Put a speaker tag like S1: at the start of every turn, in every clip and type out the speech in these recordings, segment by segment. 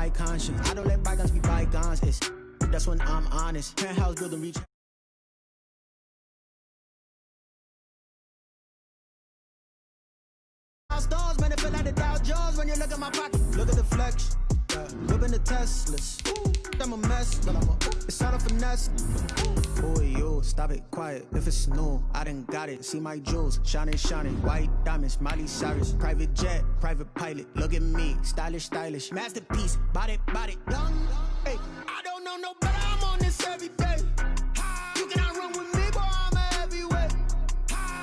S1: right conscience. I don't let bygones be bygones. That's when I'm honest. Penthouse building reach. Stones, man, it feel like the Dow Jones when you look at my pocket. Look at the flex, whipping the Teslas. I'm a mess, but it's all a finesse. Oh, yo, stop it, quiet. If it's new, I done got it. See my jewels, shining, white diamonds, Miley Cyrus, private jet, private pilot. Look at me, stylish, masterpiece, body, young. Hey, I don't know no better. I'm on this every day. You cannot run with me, boy. I'm a heavyweight.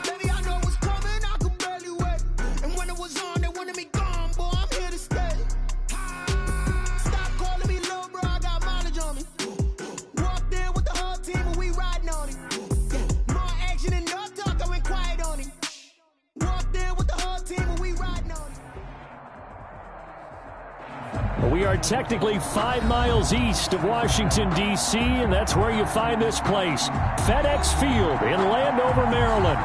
S1: Baby, I know what's coming. I could barely wait. And when it was on, they wanted me gone, boy. I'm here to stay. Stop calling me little bro. I got mileage on me. Walked in with the whole team and we riding on it. More action and no talk. I went quiet on it. Walked in with the whole team and we riding on it.
S2: We are technically 5 miles east of Washington, D.C., and that's where you find this place, FedEx Field in Landover, Maryland.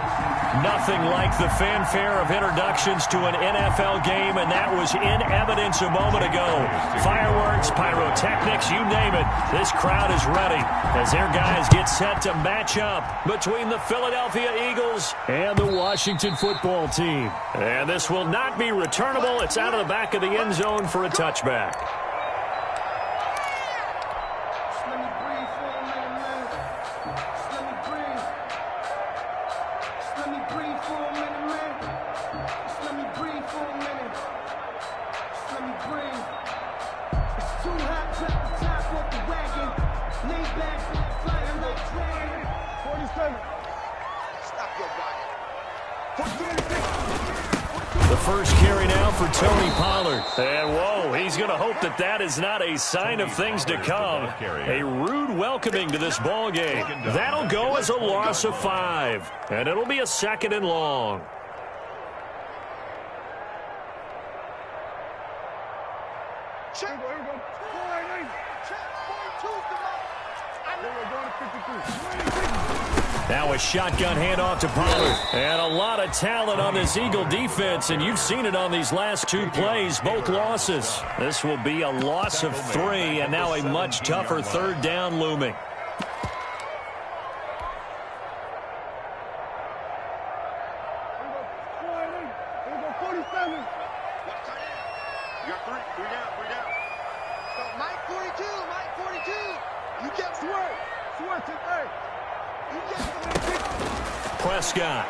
S2: Nothing like the fanfare of introductions to an NFL game, and that was in evidence a moment ago. Fireworks, pyrotechnics, you name it. This crowd is ready as their guys get set to match up between the Philadelphia Eagles and the Washington football team. And this will not be returnable. It's out of the back of the end zone for a touchback. The first carry now for Tony Pollard. And, whoa, he's going to hope that that is not a sign of things to come. A rude welcoming to this ball game. That'll go as a loss of 5. And it'll be a 2nd and long. Now a shotgun handoff to Pollard. And a lot of talent on this Eagle defense, and you've seen it on these last 2 plays, both losses. This will be a loss of 3, and now a much tougher 3rd down looming. Prescott.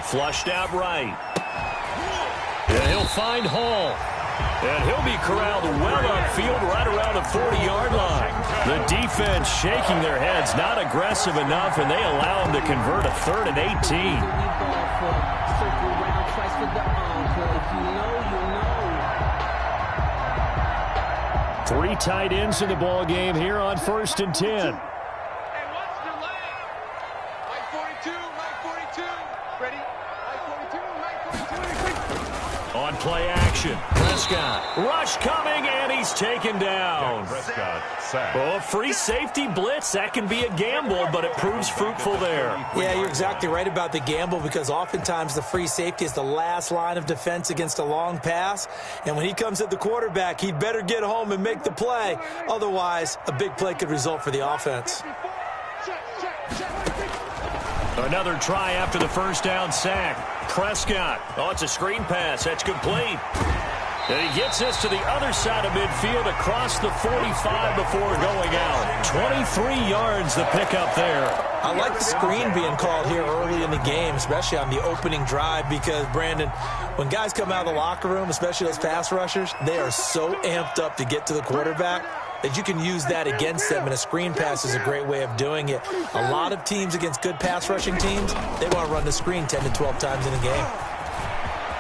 S2: Flushed out right. And he'll find Hall. And he'll be corralled well upfield right around the 40-yard line. The defense shaking their heads, not aggressive enough, and they allow him to convert a 3rd and 18. 3 tight ends in the ball game here on 1st and 10. On play action, Prescott. Rush coming, and he's taken down. Oh, free safety blitz, that can be a gamble, but it proves fruitful there.
S3: Yeah, you're exactly right about the gamble, because oftentimes the free safety is the last line of defense against a long pass. And when he comes at the quarterback, he'd better get home and make the play. Otherwise, a big play could result for the offense.
S2: Another try after the first down sack. Prescott. Oh, it's a screen pass. That's complete. And he gets this to the other side of midfield across the 45 before going out. 23 yards the pickup there.
S3: I like the screen being called here early in the game, especially on the opening drive, because, Brandon, when guys come out of the locker room, especially those pass rushers, they are so amped up to get to the quarterback that you can use that against them, and a screen pass is a great way of doing it. A lot of teams against good pass rushing teams, they want to run the screen 10 to 12 times in a game.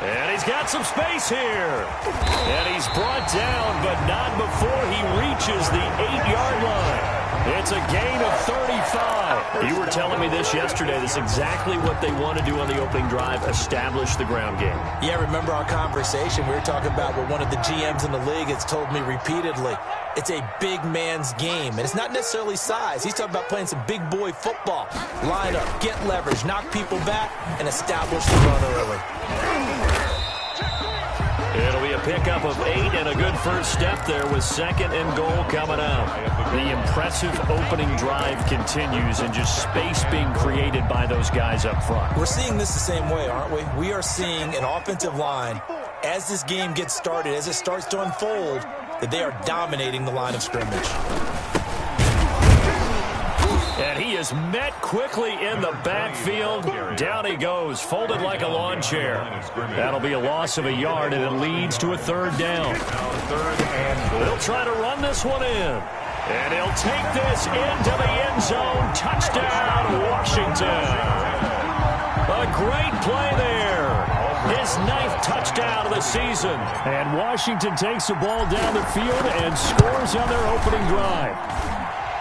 S2: And he's got some space here. And he's brought down, but not before he reaches the 8-yard line. It's a gain of 35. You were telling me this yesterday. This is exactly what they want to do on the opening drive, establish the ground game.
S3: Yeah, remember our conversation? We were talking about what one of the GMs in the league has told me repeatedly. It's a big man's game, and it's not necessarily size. He's talking about playing some big boy football. Line up, get leverage, knock people back, and establish the run early.
S2: It'll be a pickup of 8 and a good first step there with 2nd and goal coming up. The impressive opening drive continues and just space being created by those guys up front.
S3: We're seeing this the same way, aren't we? We are seeing an offensive line, as this game gets started, as it starts to unfold, that they are dominating the line of scrimmage.
S2: And he is met quickly in the backfield. Down he goes, folded like a lawn chair. That'll be a loss of a yard, and it leads to a 3rd down. They'll try to run this one in. And he'll take this into the end zone. Touchdown, Washington. A great play there. His 9th touchdown of the season. And Washington takes the ball down the field and scores on their opening drive.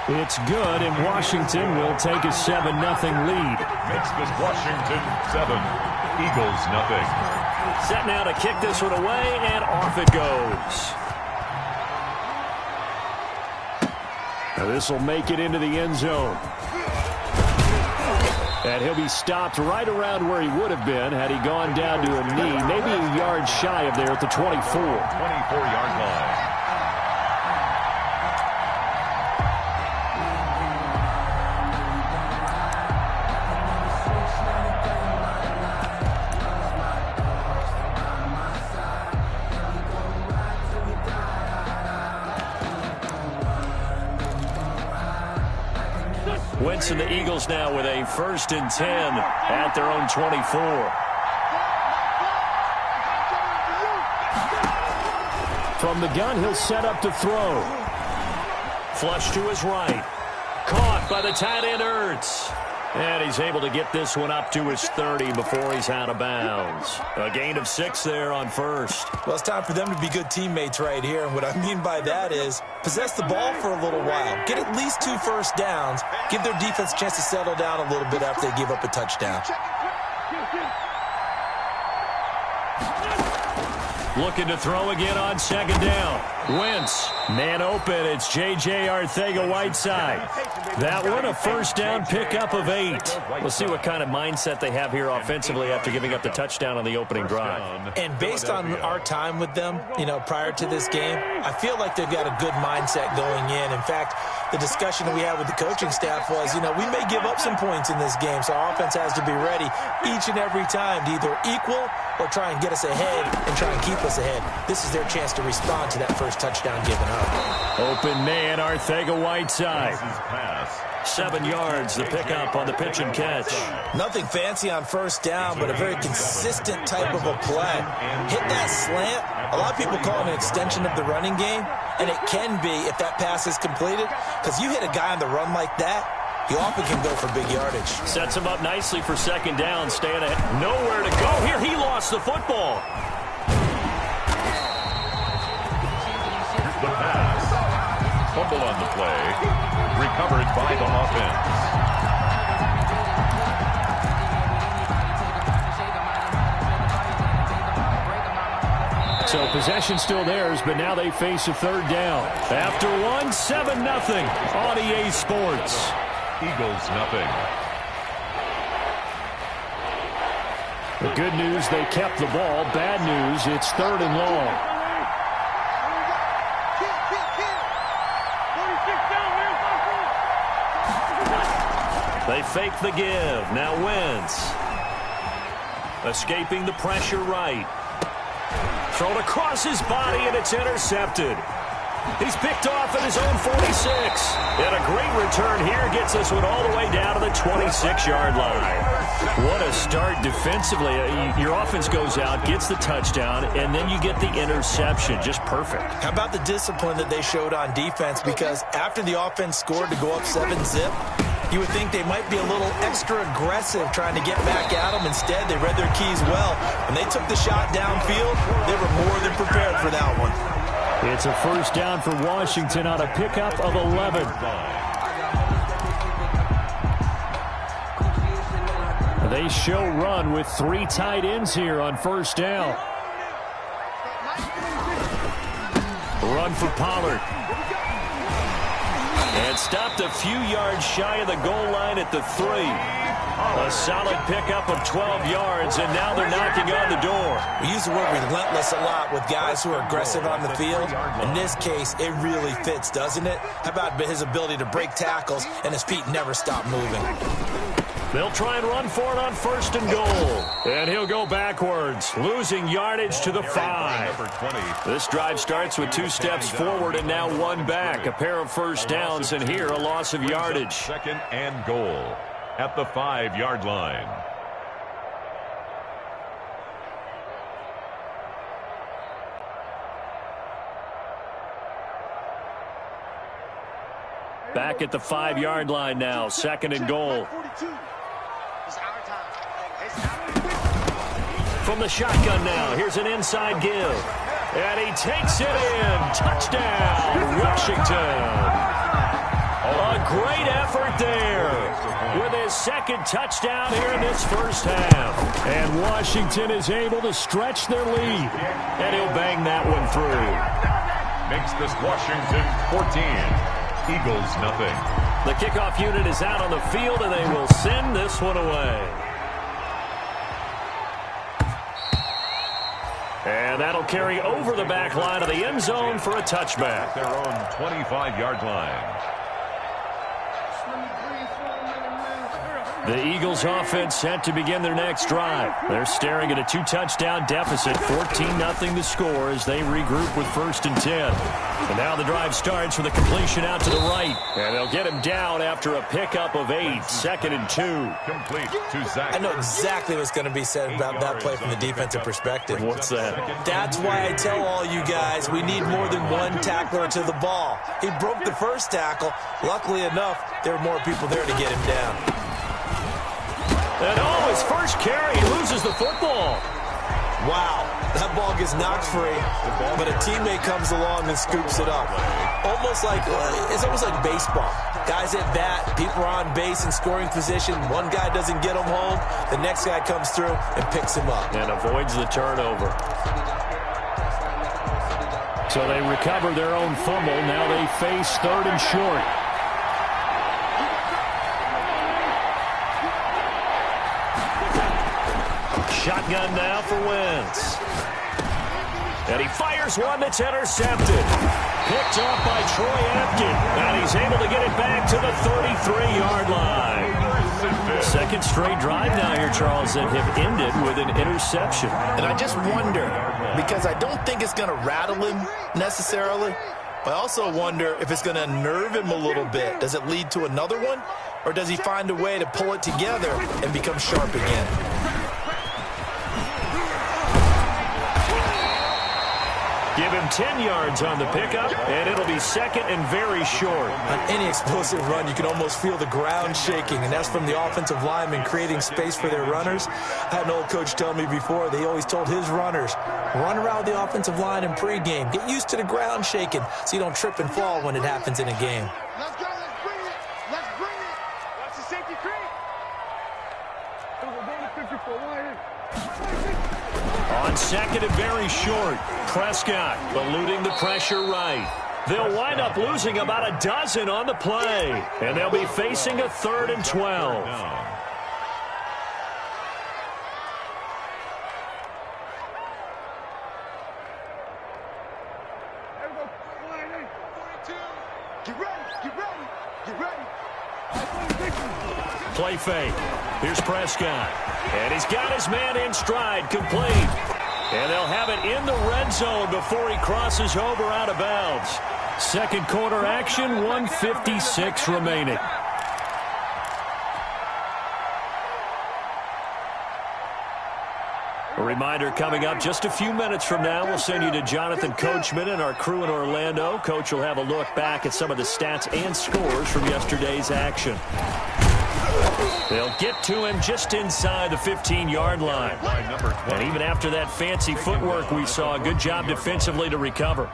S2: It's good, and Washington will take a 7-0 lead.
S4: Makes this Washington 7, Eagles 0.
S2: Set now to kick this one away, and off it goes. Now this will make it into the end zone. And he'll be stopped right around where he would have been had he gone down to a knee, maybe a yard shy of there at the 24.
S4: 24-yard line.
S2: Wentz and the Eagles now with a 1st and 10 at their own 24. From the gun, he'll set up to throw. Flush to his right. Caught by the tight end, Ertz. And he's able to get this one up to his 30 before he's out of bounds. A gain of 6 there on 1st.
S3: Well, it's time for them to be good teammates right here. And what I mean by that is possess the ball for a little while. Get at least 2 first downs. Give their defense a chance to settle down a little bit after they give up a touchdown.
S2: Looking to throw again on 2nd down. Wentz, man open. It's J.J. Arcega-Whiteside. That one, a 1st down pickup of 8. We'll see what kind of mindset they have here offensively after giving up the touchdown on the opening drive.
S3: And based on our time with them, prior to this game, I feel like they've got a good mindset going in. In fact, the discussion that we had with the coaching staff was, we may give up some points in this game, so our offense has to be ready each and every time to either equal or try and get us ahead and try and keep us ahead. This is their chance to respond to that first touchdown given up.
S2: Open man, Arcega-Whiteside. 7 yards, the pickup on the pitch and catch.
S3: Nothing fancy on 1st down, but a very consistent type of a play. Hit that slant. A lot of people call it an extension of the running game, and it can be if that pass is completed, because you hit a guy on the run like that, he often can go for big yardage.
S2: Sets him up nicely for 2nd down, staying ahead. Nowhere to go here. He lost the football.
S4: The pass. Fumble on the play. Recovered by the offense.
S2: So possession still theirs, but now they face a 3rd down. After one, 7-0 on EA Sports.
S4: Eagles 0.
S2: The good news, they kept the ball. Bad news, it's 3rd and long. They fake the give. Now Wentz. Escaping the pressure right. Thrown across his body, and it's intercepted. He's picked off at his own 46. And a great return here gets this one all the way down to the 26-yard line. What a start defensively. Your offense goes out, gets the touchdown, and then you get the interception. Just perfect.
S3: How about the discipline that they showed on defense? Because after the offense scored to go up 7-zip, you would think they might be a little extra aggressive trying to get back at them. Instead, they read their keys well. When they took the shot downfield, they were more than prepared for that one.
S2: It's a 1st down for Washington on a pickup of 11. They show run with 3 tight ends here on 1st down. Run for Pollard. And stopped a few yards shy of the goal line at the 3. A solid pickup of 12 yards, and now they're knocking on the door.
S3: We use the word relentless a lot with guys who are aggressive on the field. In this case, it really fits, doesn't it? How about his ability to break tackles and his feet never stop moving?
S2: They'll try and run for it on 1st and goal. And he'll go backwards, losing yardage to the 5. This drive starts with 2 steps forward and now 1 back. A pair of first downs, and here a loss of yardage.
S4: 2nd and goal at the 5-yard line.
S2: Back at the 5-yard line now, 2nd and goal. From the shotgun now, here's an inside give. And he takes it in. Touchdown, Washington. A great effort there with his 2nd touchdown here in this first half. And Washington is able to stretch their lead. And he'll bang that one through.
S4: Makes this Washington 14. Eagles nothing.
S2: The kickoff unit is out on the field, and they will send this one away. And that'll carry over the back line of the end zone for a touchback.
S4: Their own 25-yard line.
S2: The Eagles offense set to begin their next drive. They're staring at a 2-touchdown deficit, 14-0 to score as they regroup with 1st and 10. And now the drive starts with a completion out to the right. And they'll get him down after a pickup of 8, 2nd and 2.
S4: Complete to Zach.
S3: I know exactly what's going to be said about that play from the defensive perspective.
S2: What's that?
S3: That's why I tell all you guys we need more than one tackler to the ball. He broke the first tackle. Luckily enough, there were more people there to get him down.
S2: And his first carry, he loses the football.
S3: Wow, that ball gets knocked free, but a teammate comes along and scoops it up. It's almost like baseball. Guys at bat, people are on base in scoring position. One guy doesn't get him home, the next guy comes through and picks him up.
S2: And avoids the turnover. So they recover their own fumble. Now they face 3rd and short. Shotgun now for Wentz. And he fires one that's intercepted. Picked off by Troy Apton. And he's able to get it back to the 33-yard line. 2nd straight drive now here, Charles, that have ended with an interception.
S5: And I just wonder, because I don't think it's going to rattle him necessarily, but I also wonder if it's going to unnerve him a little bit. Does it lead to another one? Or does he find a way to pull it together and become sharp again?
S2: Give him 10 yards on the pickup, and it'll be 2nd and very short.
S3: On any explosive run, you can almost feel the ground shaking, and that's from the offensive linemen creating space for their runners. I had an old coach tell me before, they always told his runners, run around the offensive line in pregame. Get used to the ground shaking so you don't trip and fall when it happens in a game.
S6: Let's go, let's bring it. Let's bring it. Watch the safety creep. We're going to 54 right here.
S2: On 2nd and very short, Prescott eluding the pressure right. They'll wind up losing about a dozen on the play, and they'll be facing a 3rd and 12.
S6: Get ready, get ready, get ready.
S2: Play fake. Here's Prescott. And he's got his man in stride, complete. And they'll have it in the red zone before he crosses over out of bounds. 2nd quarter action, 1:56 remaining. A reminder coming up just a few minutes from now, we'll send you to Jonathan Coachman and our crew in Orlando. Coach will have a look back at some of the stats and scores from yesterday's action. They'll get to him just inside the 15-yard line. And even after that fancy footwork we saw, a good job defensively to recover.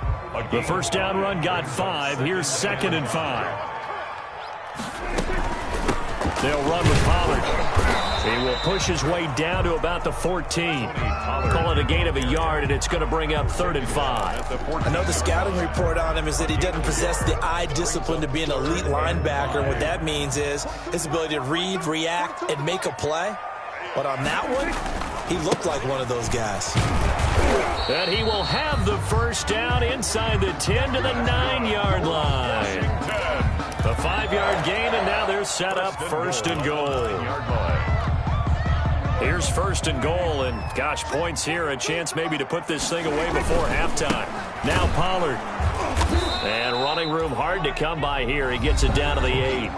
S2: The first down run got 5. Here's 2nd and 5. They'll run with Pollard. He will push his way down to about the 14. Call it a gain of a yard, and it's going to bring up 3rd and 5.
S3: I know the scouting report on him is that he doesn't possess the eye discipline to be an elite linebacker. And what that means is his ability to read, react, and make a play. But on that one, he looked like one of those guys.
S2: And he will have the first down inside the 10 to the 9-yard line. The 5-yard gain, and now they're set up 1st and goal. Here's 1st and goal, and gosh, points here, a chance maybe to put this thing away before halftime. Now Pollard. And running room hard to come by here. He gets it down to the 8.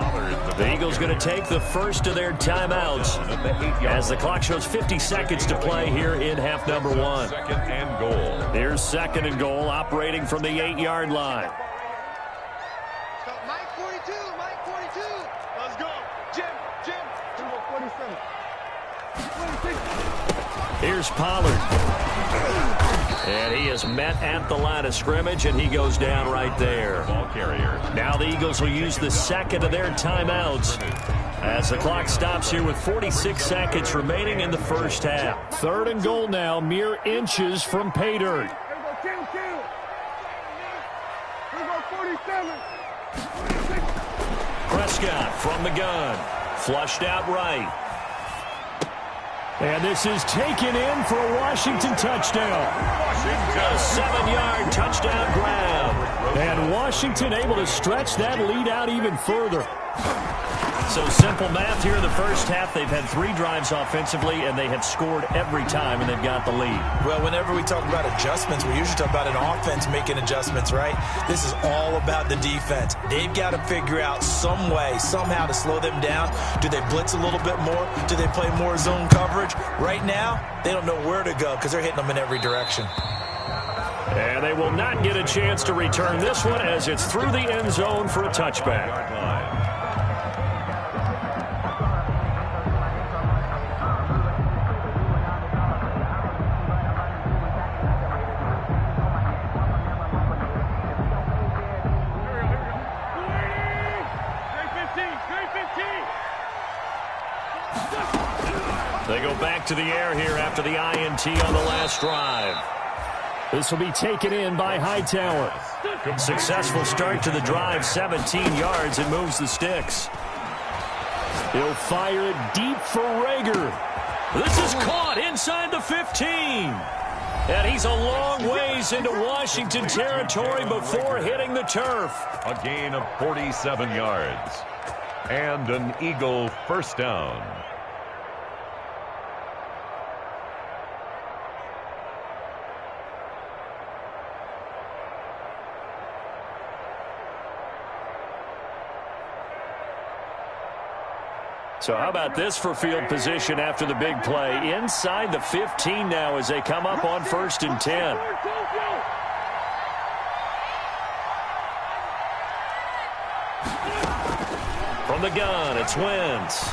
S2: The Eagles going to take the first of their timeouts as the clock shows 50 seconds to play here in half number 1.
S4: 2nd and goal.
S2: Here's 2nd and goal, operating from the 8-yard line.
S6: Mike 42, Mike 42. Let's go. Jim. 47.
S2: Here's Pollard. And he is met at the line of scrimmage, and he goes down right there.
S4: Ball carrier.
S2: Now the Eagles will use the second of their timeouts as the clock stops here with 46 seconds remaining in the first half. 3rd and goal now, mere inches from pay dirt.
S6: Here we go, 47.
S2: Prescott from the gun. Flushed out right. And this is taken in for a Washington touchdown. A 7-yard touchdown grab. And Washington able to stretch that lead out even further. So simple math here in the first half. They've had 3 drives offensively, and they have scored every time, and they've got the lead.
S3: Well, whenever we talk about adjustments, we usually talk about an offense making adjustments, right? This is all about the defense. They've got to figure out some way, somehow to slow them down. Do they blitz a little bit more? Do they play more zone coverage? Right now, they don't know where to go because they're hitting them in every direction.
S2: And they will not get a chance to return this one as it's through the end zone for a touchback. They go back to the air here after the INT on the last drive. This will be taken in by Hightower. Successful start to the drive, 17 yards, and moves the sticks. He'll fire it deep for Rager. This is caught inside the 15. And he's a long ways into Washington territory before hitting the turf.
S4: A gain of 47 yards. And an Eagle first down.
S2: So how about this for field position after the big play? Inside the 15 now as they come up on 1st and 10. From the gun, it's Wentz.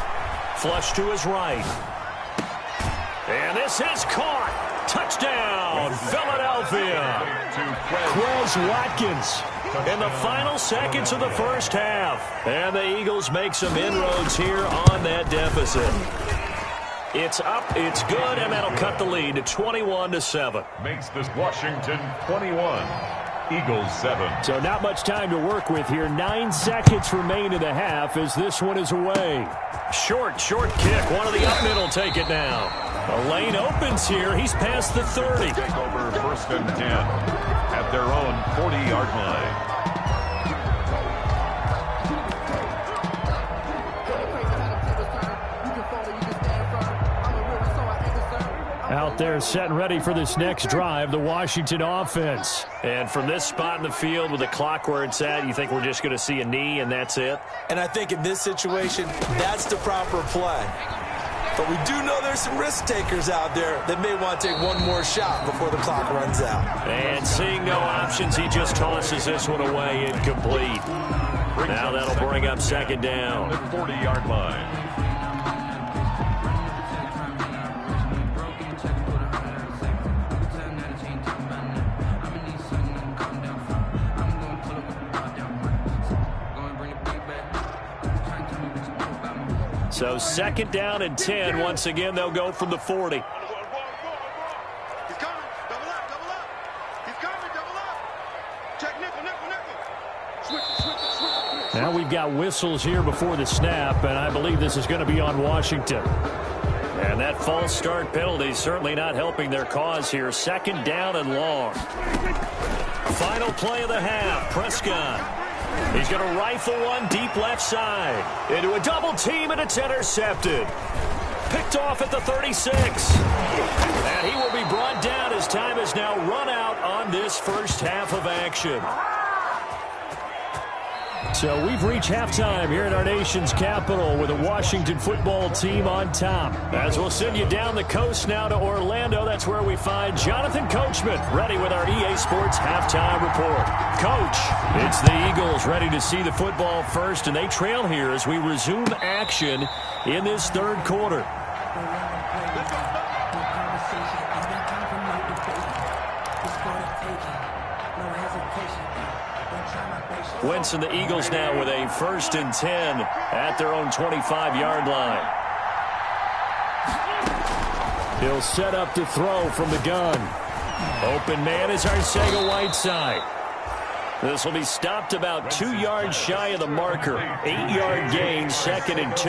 S2: Flush to his right. And this is caught. Touchdown, Philadelphia. Quez Watkins. In the final seconds of the first half. And the Eagles make some inroads here on that deficit. It's up, it's good, and that'll cut the lead to 21-7.
S4: Makes this Washington 21. Eagles 7.
S2: So not much time to work with here. 9 seconds remain in the half as this one is away. Short kick. One of the up middle take it now. The lane opens here. He's past the 30.
S4: Take over 1st and 10 at their own 40-yard line.
S2: Out there set and ready for this next drive, the Washington offense. And from this spot in the field with the clock where it's at, you think we're just going to see a knee and that's it?
S3: And I think in this situation, that's the proper play. But we do know there's some risk takers out there that may want to take one more shot before the clock runs out.
S2: And seeing no options, he just tosses this one away incomplete. Now that'll bring up 2nd down.
S4: The 40-yard line.
S2: So 2nd down and 10. Once again, they'll go from the 40.
S6: He's coming. Double up. He's coming. Double up. Check nickel. Switch it.
S2: Now we've got whistles here before the snap, and I believe this is going to be on Washington. And that false start penalty certainly not helping their cause here. 2nd down and long. Final play of the half. Prescott. He's going to rifle one deep left side. Into a double team, and it's intercepted. Picked off at the 36. And he will be brought down as time has now run out on this first half of action. So we've reached halftime here in our nation's capital with a Washington football team on top. As we'll send you down the coast now to Orlando, that's where we find Jonathan Coachman ready with our EA Sports halftime report. Coach, it's the Eagles ready to see the football first, and they trail here as we resume action in this 3rd quarter. Wentz and the Eagles now with a 1st and 10 at their own 25-yard line. He'll set up to throw from the gun. Open man is Arcega-Whiteside. This will be stopped about 2 yards shy of the marker. 8-yard gain, 2nd and 2.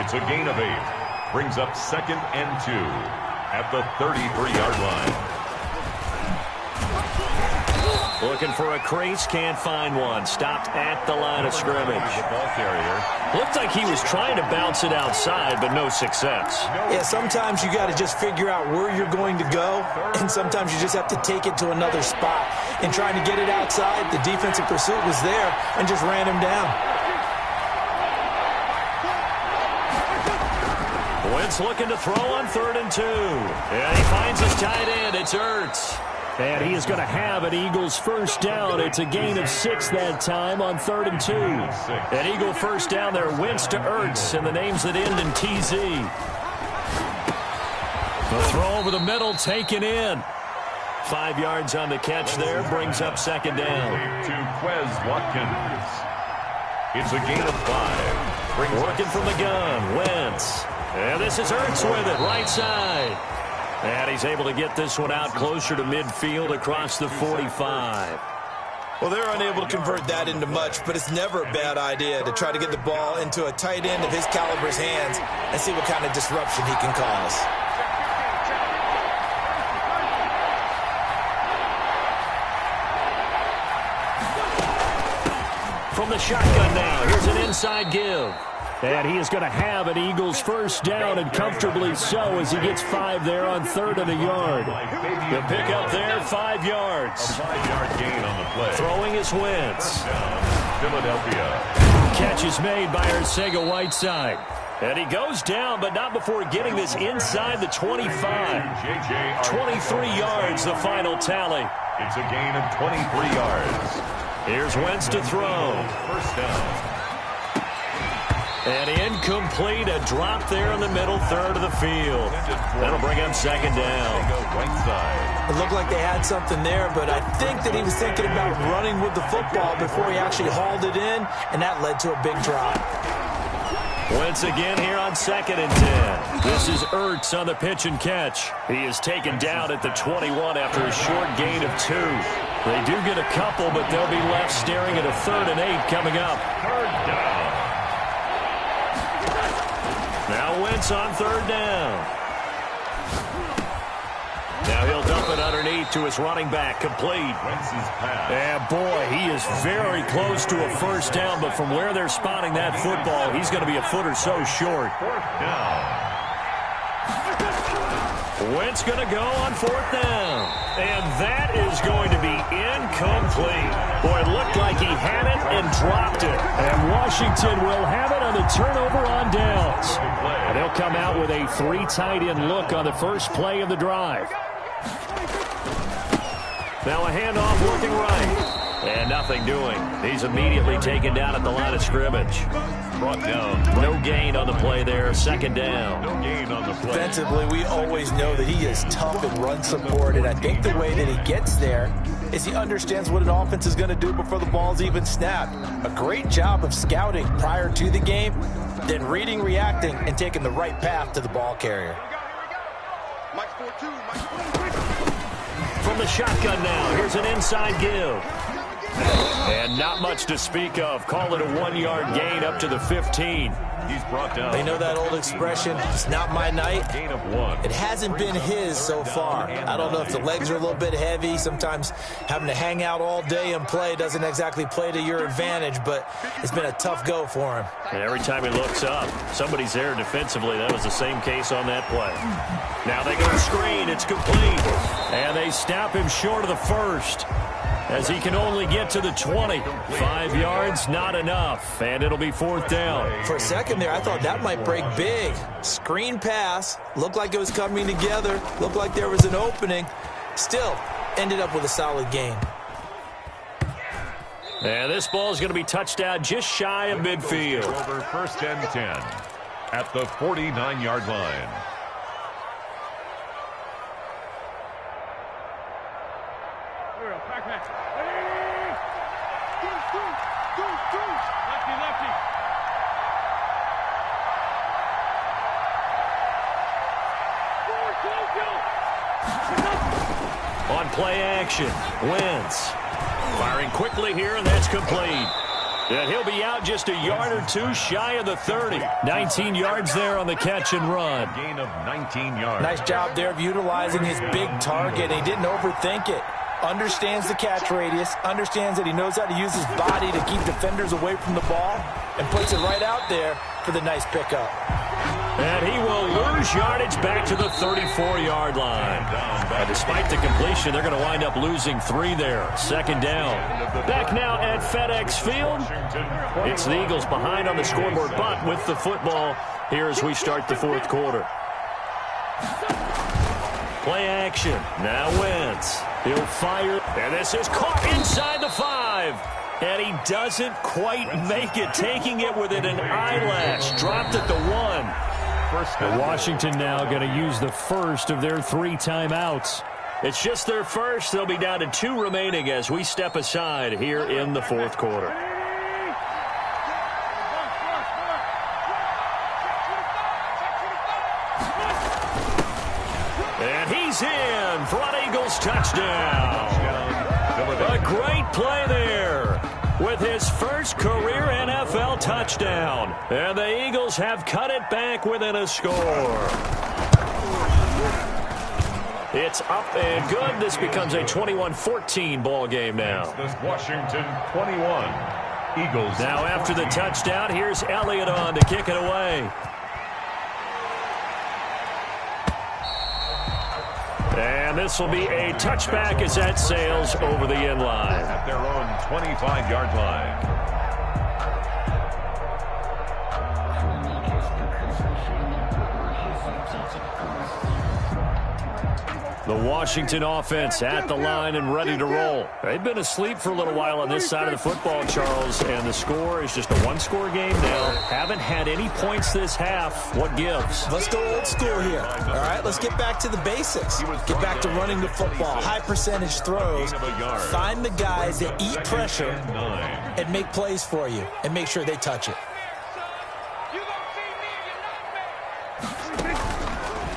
S4: It's a gain of 8. Brings up 2nd and 2 at the 33-yard line.
S2: Looking for a crease, can't find one. Stopped at the line of scrimmage.
S4: Ball carrier.
S2: Looked like he was trying to bounce it outside, but no success.
S3: Yeah, sometimes you got to just figure out where you're going to go, and sometimes you just have to take it to another spot. And trying to get it outside, the defensive pursuit was there and just ran him down.
S2: Wentz looking to throw on 3rd and 2. And he finds his tight end. It's Ertz. And he is going to have an Eagles 1st down. It's a gain of 6 that time on 3rd and 2. An Eagle 1st down there. Wentz to Ertz, and the names that end in TZ. The throw over the middle, taken in. 5 yards on the catch there, brings up 2nd down.
S4: To Quez Watkins. It's a gain of 5.
S2: Working from the gun, Wentz. And this is Ertz with it, right side. And he's able to get this one out closer to midfield across the 45.
S3: Well, they're unable to convert that into much, but it's never a bad idea to try to get the ball into a tight end of his caliber's hands and see what kind of disruption he can cause.
S2: From the shotgun now, here's an inside give. And he is going to have an Eagles 1st down, and comfortably so, as he gets 5 there on 3rd and a yard. The pickup there, 5 yards.
S4: A 5-yard gain on the play.
S2: Throwing is Wentz.
S4: Philadelphia.
S2: Catch is made by Arcega-Whiteside. And he goes down, but not before getting this inside the 25. 23 yards, the final tally.
S4: It's a gain of 23 yards.
S2: Here's Wentz to throw.
S4: 1st down.
S2: And incomplete, a drop there in the middle 3rd of the field. That'll bring him 2nd down.
S4: Right side.
S3: It looked like they had something there, but I think that he was thinking about running with the football before he actually hauled it in, and that led to a big drop.
S2: Wentz again here on 2nd and 10. This is Ertz on the pitch and catch. He is taken down at the 21 after a short gain of 2. They do get a couple, but they'll be left staring at a 3rd and 8 coming up.
S4: 3rd down.
S2: Now Wentz on 3rd down. Now he'll dump it underneath to his running back, complete.
S4: Wentz's pass.
S2: And boy, he is very close to a 1st down, but from where they're spotting that football, he's going to be a foot or so short.
S4: 4th down.
S2: Wentz going to go on 4th down. And that is going to be incomplete. Boy, it looked like he had it and dropped it. And Washington will have it on the turnover on downs. And they'll come out with a 3 tight end look on the first play of the drive. Now a handoff working right. And nothing doing. He's immediately taken down at the line of scrimmage.
S4: Brought down.
S2: No gain on the play there. Second down.
S4: No gain on the play.
S3: Defensively, we always know that he is tough and run support, and I think the way that he gets there is he understands what an offense is going to do before the ball's even snapped. A great job of scouting prior to the game, then reading, reacting, and taking the right path to the ball carrier.
S2: From the shotgun now, here's an inside give. And not much to speak of. Call it a 1-yard gain up to the 15.
S4: He's brought down.
S3: They know that old expression, it's not my night.
S4: Gain of 1.
S3: It hasn't been his so far. I don't know if the legs are a little bit heavy. Sometimes having to hang out all day and play doesn't exactly play to your advantage, but it's been a tough go for him.
S2: And every time he looks up, somebody's there defensively. That was the same case on that play. Now they go screen. It's complete. And they snap him short of the first, as he can only get to the 20. 5 yards, not enough, and it'll be fourth down.
S3: For a second there, I thought that might break big. Screen pass, looked like it was coming together, looked like there was an opening. Still, ended up with a solid gain.
S2: And this ball is going to be touched out just shy of midfield.
S4: Over first and 10 at the 49-yard line.
S2: On play action, Wentz firing quickly here, and that's complete. And he'll be out just a yard or two shy of the 30. 19 yards there on the catch and run.
S4: Gain of 19 yards.
S3: Nice job there of utilizing his big target. He didn't overthink it. Understands the catch radius, understands that he knows how to use his body to keep defenders away from the ball, and puts it right out there for the nice pickup.
S2: And he will lose yardage back to the 34-yard line. And despite the completion, they're going to wind up losing 3 there. Second down. Back now at FedEx Field. It's the Eagles behind on the scoreboard, but with the football here as we start the fourth quarter. Play action. Now Wentz. He'll fire. And this is caught inside the 5. And he doesn't quite make it, taking it within an eyelash. Dropped at the 1. And Washington now going to use the first of their 3 timeouts. It's just their first. They'll be down to 2 remaining as we step aside here in the fourth quarter. And he's in. Front Eagles touchdown. A great play there with his first career NFL touchdown. And the Eagles have cut it back within a score. It's up and good. This becomes a 21-14 ball game now.
S4: This Washington 21. Eagles.
S2: Now after the touchdown, here's Elliott on to kick it away. And this will be a touchback as that sails over the end line.
S4: At their own 25-yard line.
S2: The Washington offense at the line and ready to roll. They've been asleep for a little while on this side of the football, Charles, and the score is just a 1-score game now. Haven't had any points this half. What gives?
S3: Let's go old school here. All right, let's get back to the basics. Get back to running the football, high percentage throws. Find the guys that eat pressure and make plays for you and make sure they touch it.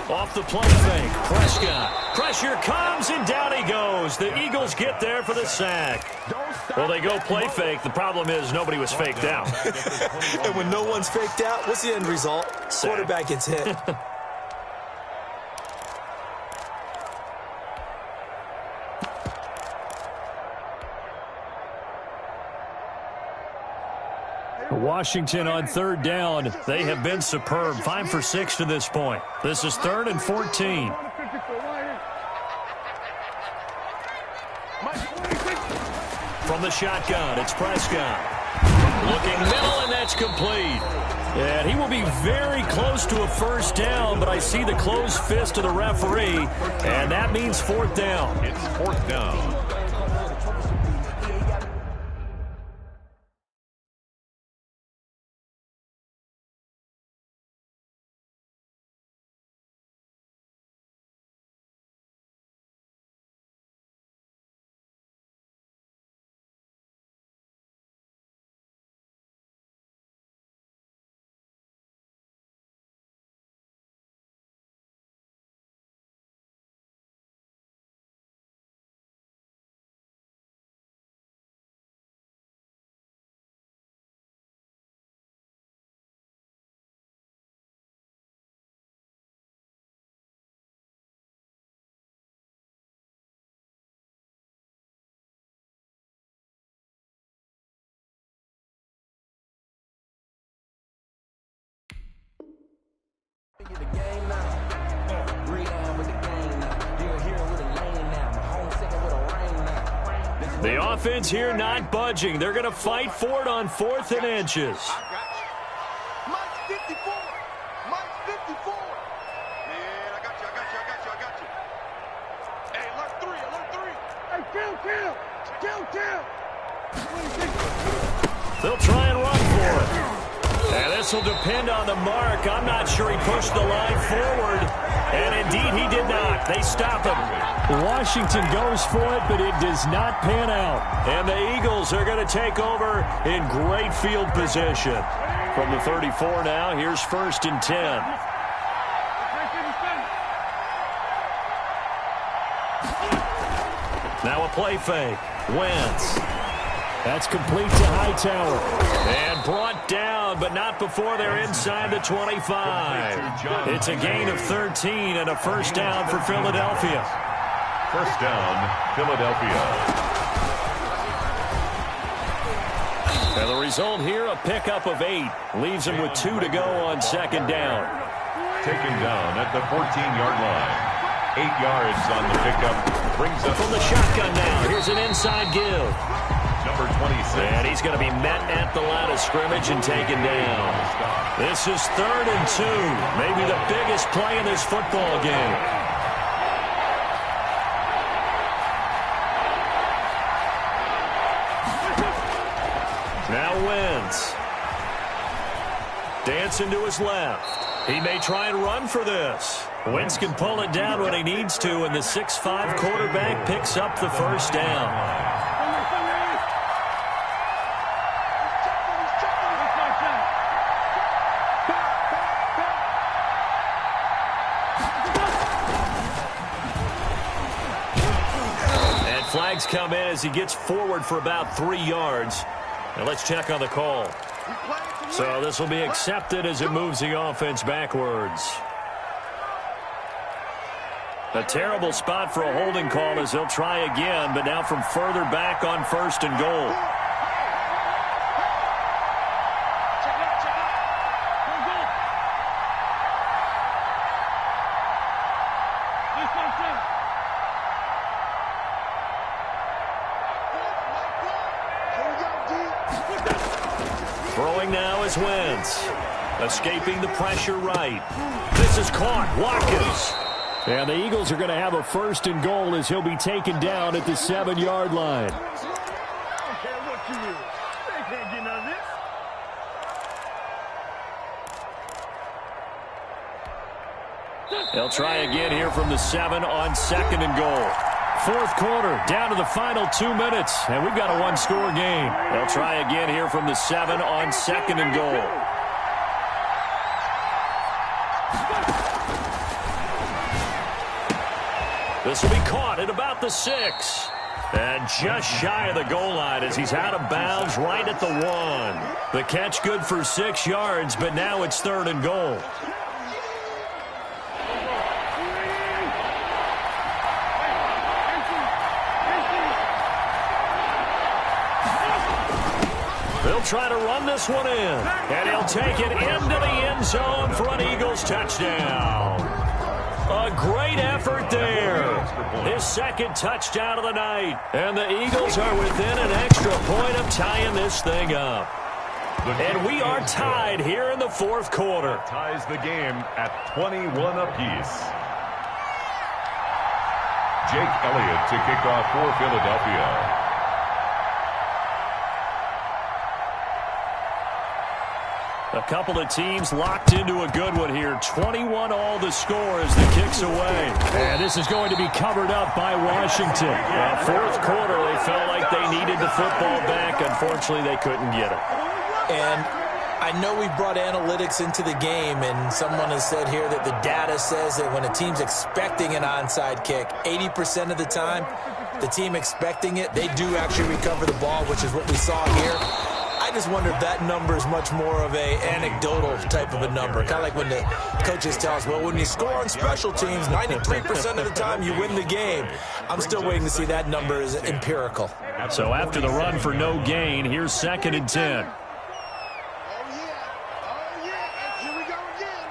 S2: Off the play fake, Prescott. Pressure comes, and down he goes. The Eagles get there for the sack. Well, they go play fake. The problem is nobody was faked out.
S3: And when no one's faked out, what's the end result?
S2: Sack.
S3: Quarterback gets hit.
S2: Washington on third down. They have been superb. 5 for 6 to this point. This is 3rd and 14. From the shotgun, it's Prescott. Looking middle, and that's complete. And he will be very close to a first down, but I see the closed fist of the referee, and that means 4th down.
S4: It's 4th down.
S2: The offense here not budging. They're going to fight for it on 4th and inches.
S6: Mike's 54. Mike's 54. Man, I got you. Hey, alert 3. Hey, kill.
S2: They'll try and run for it. And this will depend on the mark. I'm not sure he pushed the line forward. And indeed, he did not. They stop him. Washington goes for it, but it does not pan out. And the Eagles are going to take over in great field position. From the 34 now, here's 1st and 10. Now a play fake. Wentz. That's complete to Hightower. And brought down, but not before they're inside the 25. It's a gain of 13 and a first down for Philadelphia.
S4: First down, Philadelphia.
S2: And the result here, a pickup of 8. Leaves them with 2 to go on 2nd down.
S4: Taken down at the 14-yard line. 8 yards on the pickup. Brings up
S2: from the shotgun now. Here's an inside give.
S4: Number 26.
S2: And he's going to be met at the line of scrimmage and taken down. This is 3rd and 2. Maybe the biggest play in this football game. Now Wentz. Dancing to his left. He may try and run for this. Wentz can pull it down when he needs to, and the 6'5" quarterback picks up the first down. And flags come in as he gets forward for about 3 yards. Now let's check on the call. So this will be accepted as it moves the offense backwards. A terrible spot for a holding call as they'll try again, but now from further back on 1st and goal. Throwing now is Wentz. Escaping the pressure right. This is caught. Watkins. And the Eagles are going to have a 1st and goal as he'll be taken down at the 7-yard line.
S6: I don't care what you do. They can't get none of this.
S2: They'll try again here from the 7 on 2nd and goal. 4th quarter, down to the final 2 minutes, and we've got a 1-score game. They'll try again here from the 7 on 2nd and goal. This will be caught at about the 6. And just shy of the goal line as he's out of bounds right at the 1. The catch good for 6 yards, but now it's 3rd and goal. They'll try to run this one in. And he'll take it into the end zone for an Eagles touchdown. A great effort there. His 2nd touchdown of the night. And the Eagles are within an extra point of tying this thing up. And we are tied here in the 4th quarter.
S4: Ties the game at 21 apiece. Jake Elliott to kick off for Philadelphia.
S2: A couple of teams locked into a good one here. 21 all the score as the kick's away. And this is going to be covered up by Washington. 4th quarter, they felt like they needed the football back. Unfortunately, they couldn't get it.
S3: And I know we brought analytics into the game, and someone has said here that the data says that when a team's expecting an onside kick, 80% of the time, the team expecting it, they do actually recover the ball, which is what we saw here. I just wonder if that number is much more of a anecdotal type of a number. Kind of like when the coaches tell us, well, when you score on special teams, 93% of the time you win the game. I'm still waiting to see that number is empirical.
S2: So after the run for no gain, here's 2nd and 10.
S6: Oh, yeah. Here we go again.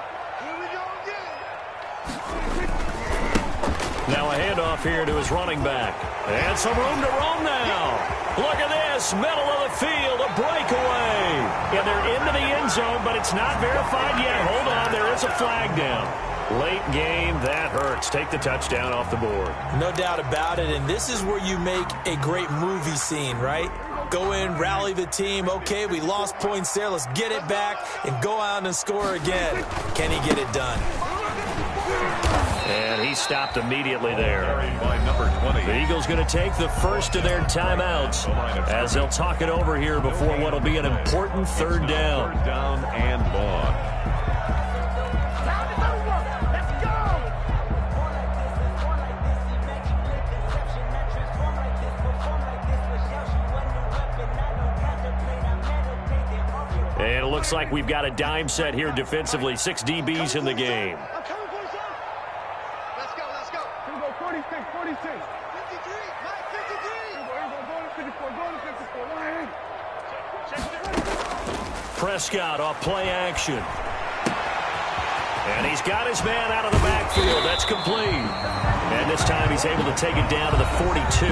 S2: off here to his running back. And some room to roam now. Look at this, middle of the field, a breakaway. And they're into the end zone, but it's not verified yet. Hold on, there is a flag down. Late game, that hurts. Take the touchdown off the board.
S3: No doubt about it, and this is where you make a great movie scene, right? Go in, rally the team. Okay, we lost points there. Let's get it back and go out and score again. Can he get it done?
S2: And he stopped immediately there.
S4: By number 20.
S2: The Eagles going to take the first of their timeouts as they'll talk it over here before what will be an important third down.
S4: Third down and long.
S2: And it looks like we've got a dime set here defensively. 6 DBs in the game.
S6: Let's go. Here we go, 46, 46. 53, Mike, 53. Here we go, going to 54, going to 54.
S2: Prescott off play action. And he's got his man out of the backfield. That's complete. And this time he's able to take it down to the 42.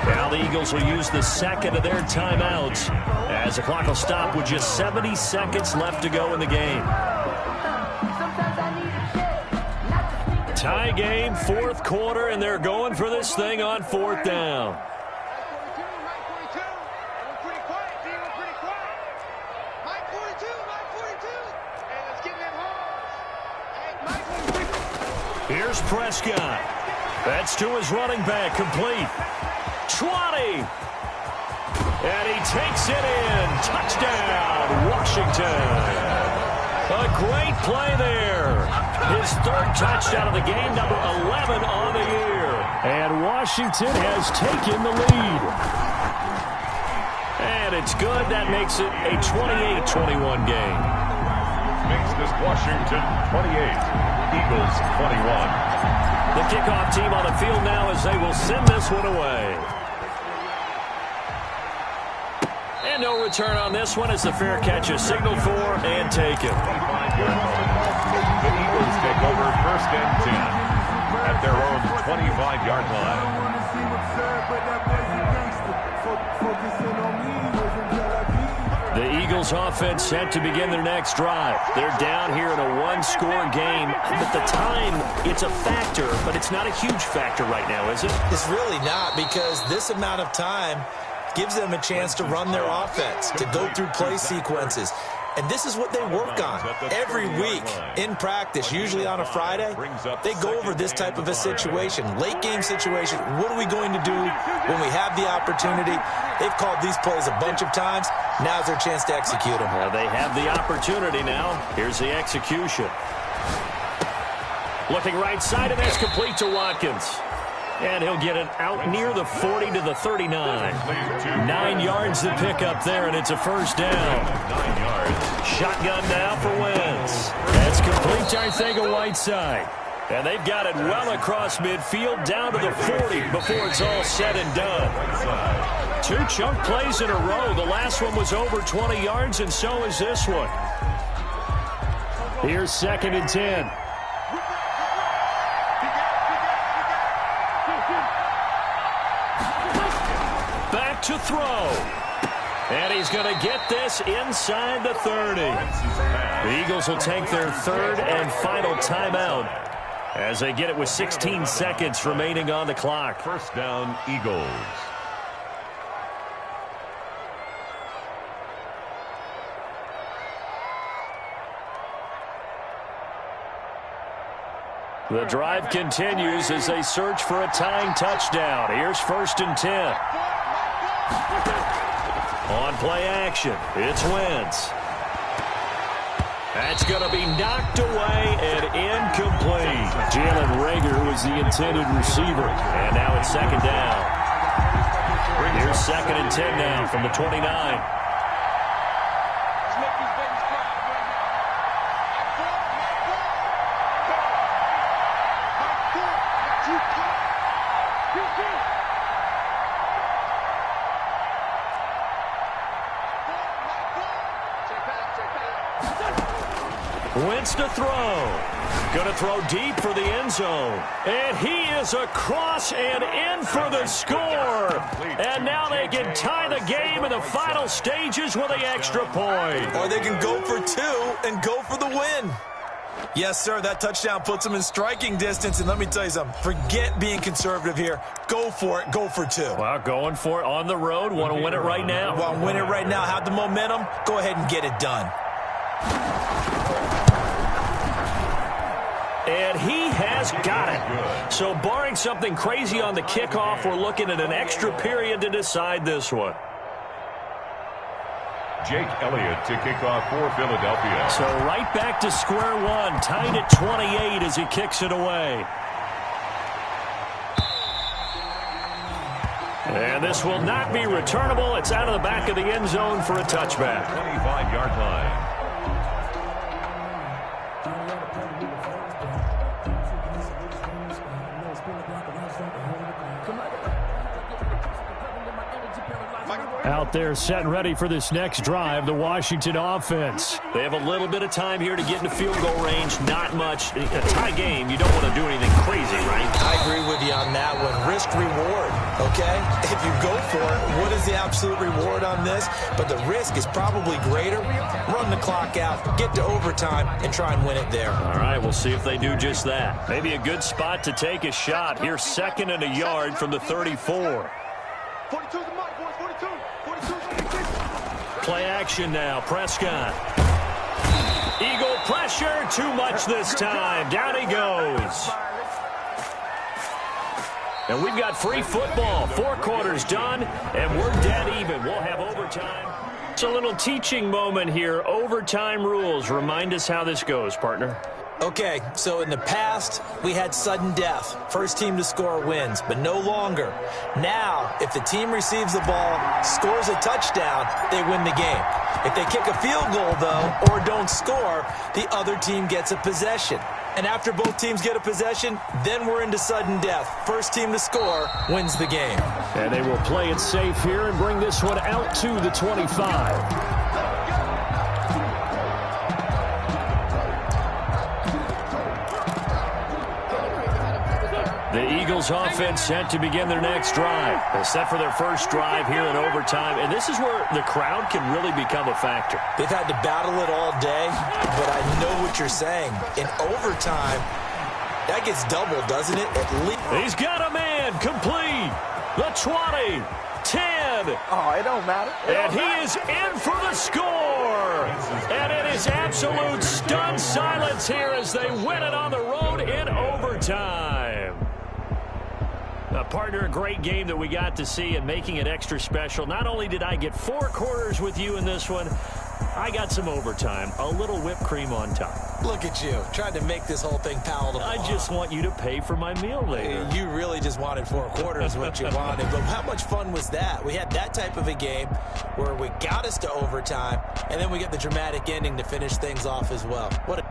S2: Now the Eagles will use the second of their timeouts as the clock will stop with just 70 seconds left to go in the game. Tie game, fourth quarter, and they're going for this thing on fourth down. Here's Prescott. That's to his running back, complete. 20. And he takes it in. Touchdown, Washington. A great play there. His third touchdown of the game, number 11 on the year. And Washington has taken the lead. And it's good. That makes it a 28-21 game.
S4: Makes this Washington 28. Eagles 21.
S2: The kickoff team on the field now as they will send this one away. And no return on this one as the fair catch is signaled for and taken.
S4: The Eagles take over first and 10 at their own 25-yard line.
S2: The Eagles offense set to begin their next drive. They're down here in a one-score game. At the time, it's a factor, but it's not a huge factor right now, is it?
S3: It's really not, because this amount of time gives them a chance to run their offense, to go through play sequences. And this is what they work on every week in practice, usually on a Friday. They go over this type of a situation, late game situation. What are we going to do when we have the opportunity? They've called these plays a bunch of times. Now's their chance to execute them.
S2: Well, they have the opportunity now. Here's the execution. Looking right side, and that's complete to Watkins. And he'll get it out near the 40 to the 39. 9 yards to pick up there, and it's a first down.
S4: 9 yards.
S2: Shotgun now for Wentz. That's complete to Arcega-Whiteside. And they've got it well across midfield, down to the 40 before it's all said and done. 2 chunk plays in a row. The last one was over 20 yards, and so is this one. Here's 2nd and 10. Back to throw. And he's going to get this inside the 30. The Eagles will take their third and final timeout as they get it with 16 seconds remaining on the clock.
S4: First down, Eagles.
S2: The drive continues as they search for a tying touchdown. Here's 1st and 10. On play action, it's Wentz. That's going to be knocked away and incomplete. Jalen Reagor was the intended receiver. And now it's 2nd down. Here's 2nd and 10 now from the 29. Wentz to throw. Going to throw deep for the end zone. And he is across and in for the score. And now they can tie the game in the final stages with the extra point.
S3: Or they can go for 2 and go for the win. Yes, sir, that touchdown puts them in striking distance. And let me tell you something. Forget being conservative here. Go for it. Go for 2.
S2: Well, going for it on the road. Want to win it right now.
S3: Want to win it right now. Have the momentum. Go ahead and get it done.
S2: And he has got it. So barring something crazy on the kickoff, we're looking at an extra period to decide this one.
S4: Jake Elliott to kick off for Philadelphia.
S2: So right back to square one, tied at 28 as he kicks it away. And this will not be returnable. It's out of the back of the end zone for a touchback.
S4: 25-yard line.
S2: Out there set and ready for this next drive, the Washington offense. They have a little bit of time here to get into field goal range. Not much. A tie game, you don't want to do anything crazy, right?
S3: I agree with you on that one. Risk reward, okay? If you go for it, what is the absolute reward on this? But the risk is probably greater. Run the clock out, get to overtime, and try and win it there.
S2: All right, we'll see if they do just that. Maybe a good spot to take a shot. Here's 2nd and a yard from the 34.
S6: 42 is the mark, boys. 42. 42 is the mark.
S2: Play action now. Prescott. Eagle pressure. Too much this time. Down he goes. And we've got free football. 4 quarters done, and we're dead even. We'll have overtime. It's a little teaching moment here. Overtime rules. Remind us how this goes, partner.
S3: Okay, so in the past, we had sudden death. First team to score wins, but no longer. Now, if the team receives the ball, scores a touchdown, they win the game. If they kick a field goal, though, or don't score, the other team gets a possession. And after both teams get a possession, then we're into sudden death. First team to score wins the game.
S2: And they will play it safe here and bring this one out to the 25. The Eagles offense set to begin their next drive. They're set for their first drive here in overtime, and this is where the crowd can really become a factor.
S3: They've had to battle it all day, but I know what you're saying. In overtime, that gets doubled, doesn't it? At least.
S2: He's got a man complete. The 20, 10.
S7: Oh, it don't matter.
S2: And he is in for the score. And it is absolute stunned silence here as they win it on the road in overtime. Partner, a great game that we got to see and making it extra special. Not only did I get 4 quarters with you in this one, I got some overtime, a little whipped cream on top.
S3: Look at you, trying to make this whole thing palatable.
S2: I just want you to pay for my meal later.
S3: You really just wanted 4 quarters, what you wanted. But how much fun was that? We had that type of a game where we got us to overtime, and then we get the dramatic ending to finish things off as well. What a